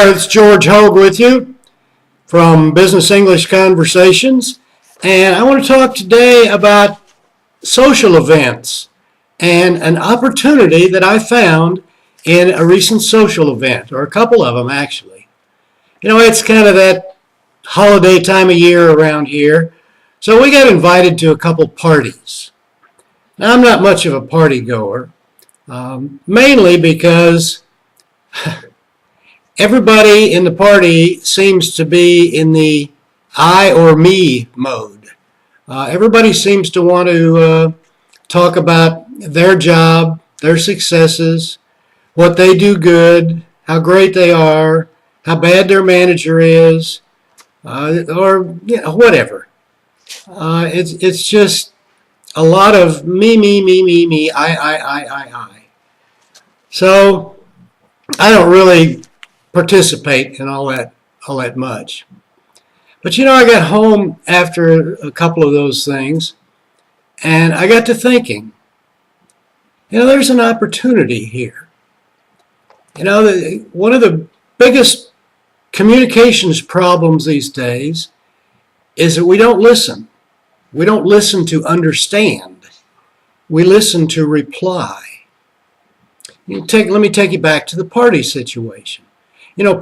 there, it's George Hoge with you from Business English Conversations, and I want to talk today about social events and an opportunity that I found in a recent social event, or a couple of them actually. You know, it's kind of that holiday time of year around here, so we got invited to a couple parties. Now, I'm not much of a party goer, mainly because everybody in the party seems to be in the I or me mode. Everybody seems to want to talk about their job, their successes, what they do good, how great they are, how bad their manager is, or whatever. It's just a lot of me, I. So I don't really participate in all that much. But I got home after a couple of those things, and I got to thinking, there's an opportunity here. One of the biggest communications problems these days is that we don't listen. We don't listen to understand. We listen to reply. Let me take you back to the party situation.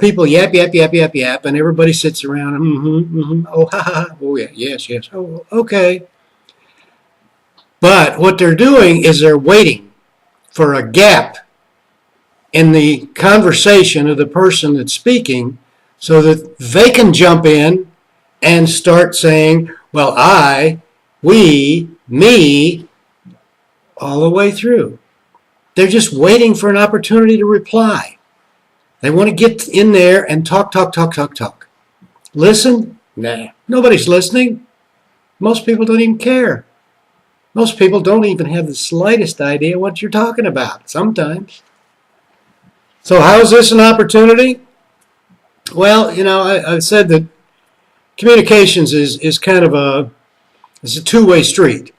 People yap, and everybody sits around, oh, ha, ha, oh, yeah, yes, oh, okay. But what they're doing is they're waiting for a gap in the conversation of the person that's speaking so that they can jump in and start saying, well, I, we, me, all the way through. They're just waiting for an opportunity to reply. They want to get in there and talk. Listen? Nah. Nobody's listening. Most people don't even care. Most people don't even have the slightest idea what you're talking about sometimes. So how is this an opportunity? Well, I said that communications is kind of it's a two-way street.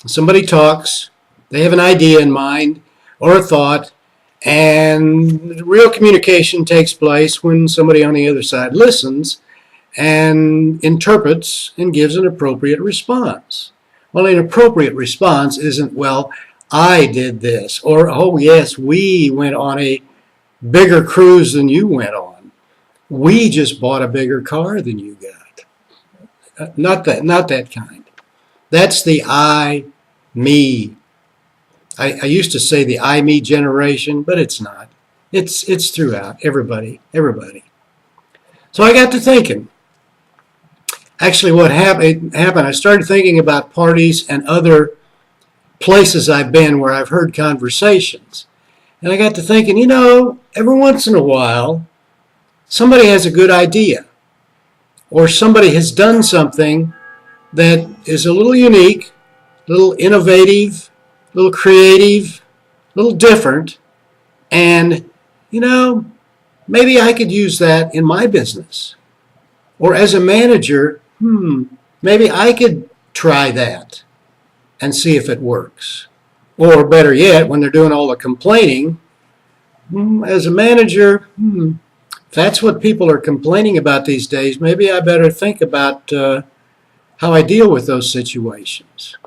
Somebody talks, they have an idea in mind or a thought, and real communication takes place when somebody on the other side listens and interprets and gives an appropriate response. Well, an appropriate response isn't, well, I did this, or, oh, yes, we went on a bigger cruise than you went on. We just bought a bigger car than you got. Not that kind. That's the I, me. I used to say the I, me generation, but it's not. It's throughout, everybody. So I got to thinking. Actually, what happened, I started thinking about parties and other places I've been where I've heard conversations. And I got to thinking, every once in a while, somebody has a good idea, or somebody has done something that is a little unique, a little innovative, a little creative, a little different, and, maybe I could use that in my business. Or as a manager, maybe I could try that and see if it works. Or better yet, when they're doing all the complaining, as a manager, if that's what people are complaining about these days, maybe I better think about how I deal with those situations.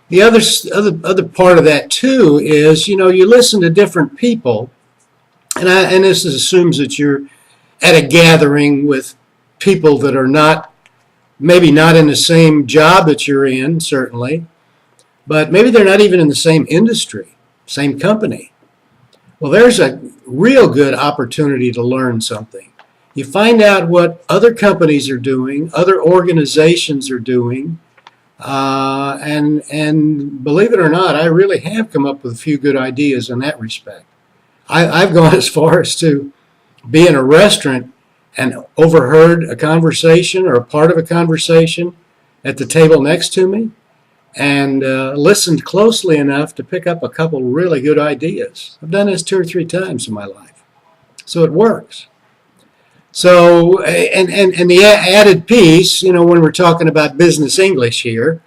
The other part of that too is, you listen to different people, and this assumes that you're at a gathering with people that are maybe not in the same job that you're in, certainly, but maybe they're not even in the same industry, same company. Well, there's a real good opportunity to learn something. You find out what other companies are doing, other organizations are doing, and believe it or not, I really have come up with a few good ideas in that respect. I've gone as far as to be in a restaurant and overheard a conversation or a part of a conversation at the table next to me, and listened closely enough to pick up a couple really good ideas. I've done this 2 or 3 times in my life, so it works. So, and the added piece, when we're talking about business English here,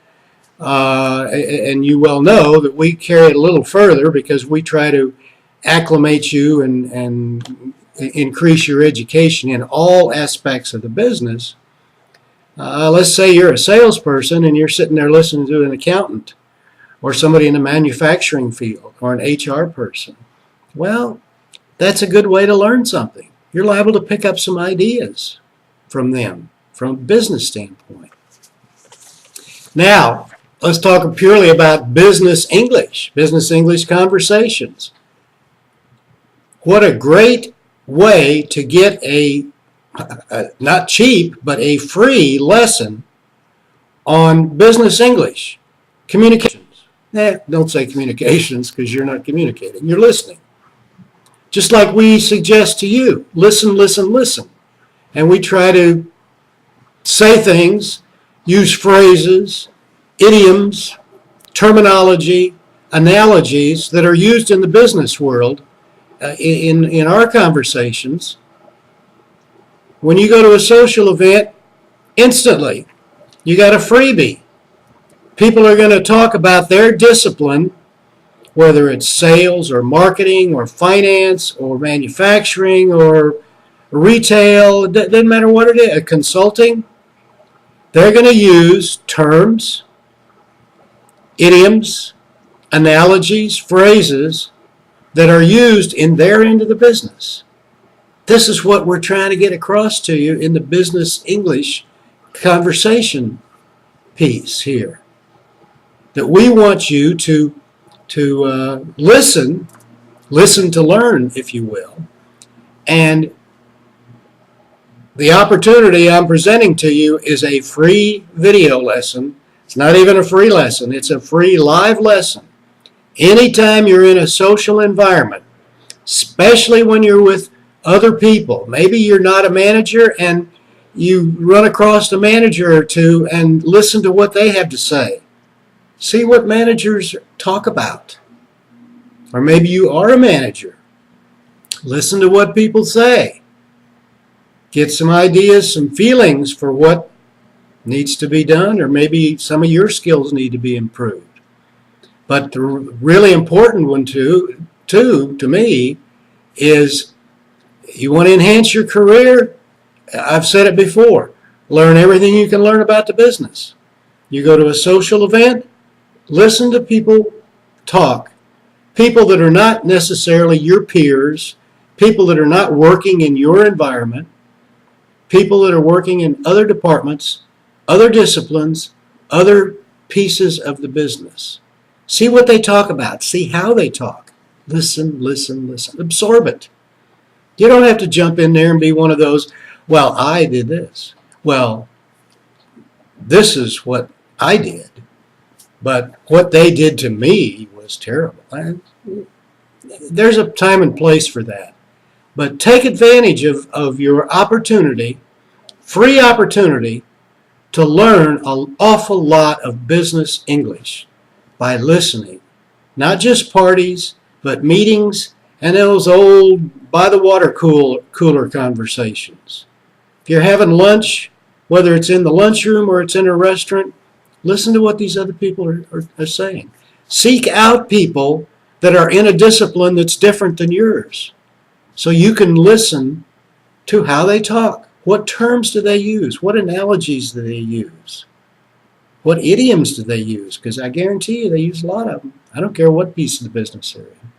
and you well know that we carry it a little further because we try to acclimate you and increase your education in all aspects of the business. Let's say you're a salesperson and you're sitting there listening to an accountant or somebody in the manufacturing field or an HR person. Well, that's a good way to learn something. You're liable to pick up some ideas from them from a business standpoint. Now, let's talk purely about business English conversations. What a great way to get a not cheap, but a free lesson on business English. Communications. Don't say communications because you're not communicating. You're listening. Just like we suggest to you. Listen, listen, listen. And we try to say things, use phrases, idioms, terminology, analogies that are used in the business world in our conversations. When you go to a social event, instantly, you got a freebie. People are going to talk about their discipline, whether it's sales or marketing or finance or manufacturing or retail, it doesn't matter what it is, consulting. They're going to use terms, idioms, analogies, phrases that are used in their end of the business. This is what we're trying to get across to you in the business English conversation piece here. That we want you to listen to learn, if you will. And the opportunity I'm presenting to you is a free video lesson. It's not even a free lesson. It's a free live lesson. Anytime you're in a social environment, especially when you're with other people. Maybe you're not a manager and you run across a manager or two and listen to what they have to say. See what managers talk about. Or maybe you are a manager. Listen to what people say. Get some ideas, some feelings for what needs to be done, or maybe some of your skills need to be improved. But the really important one too, to me, is you want to enhance your career? I've said it before. Learn everything you can learn about the business. You go to a social event, listen to people talk. People that are not necessarily your peers, people that are not working in your environment, people that are working in other departments, other disciplines, other pieces of the business. See what they talk about. See how they talk. Listen, listen, listen. Absorb it. You don't have to jump in there and be one of those, well, I did this. Well, this is what I did. But what they did to me was terrible. There's a time and place for that. But take advantage of your opportunity, free opportunity, to learn an awful lot of business English by listening. Not just parties, but meetings and those old by the water cooler conversations. If you're having lunch, whether it's in the lunchroom or it's in a restaurant, listen to what these other people are saying. Seek out people that are in a discipline that's different than yours, so you can listen to how they talk. What terms do they use? What analogies do they use? What idioms do they use? Because I guarantee you they use a lot of them. I don't care what piece of the business they're in.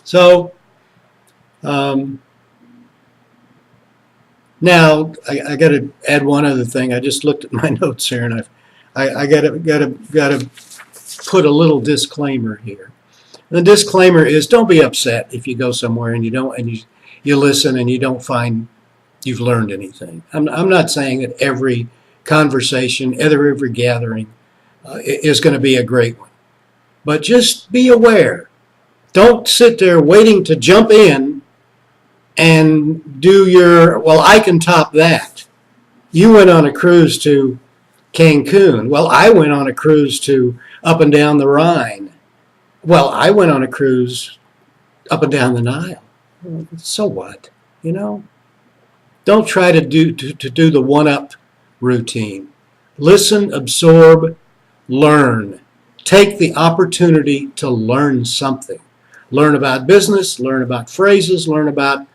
So, now I got to add one other thing. I just looked at my notes here, and I got to put a little disclaimer here. The disclaimer is: don't be upset if you go somewhere and you listen and you don't find you've learned anything. I'm not saying that every conversation, every gathering is going to be a great one, but just be aware. Don't sit there waiting to jump in and do your, well, I can top that. You went on a cruise to Cancun. Well, I went on a cruise to up and down the Rhine. Well, I went on a cruise up and down the Nile. So what? You know? Don't try to do the one-up routine. Listen, absorb, learn. Take the opportunity to learn something. learn about business, learn about phrases, learn about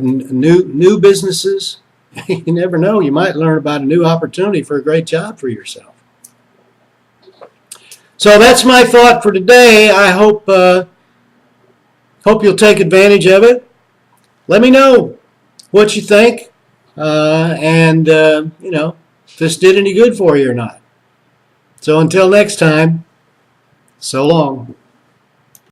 new businesses. You never know. You might learn about a new opportunity for a great job for yourself. So that's my thought for today. I hope you'll take advantage of it. Let me know what you think, and if this did any good for you or not. So until next time, so long.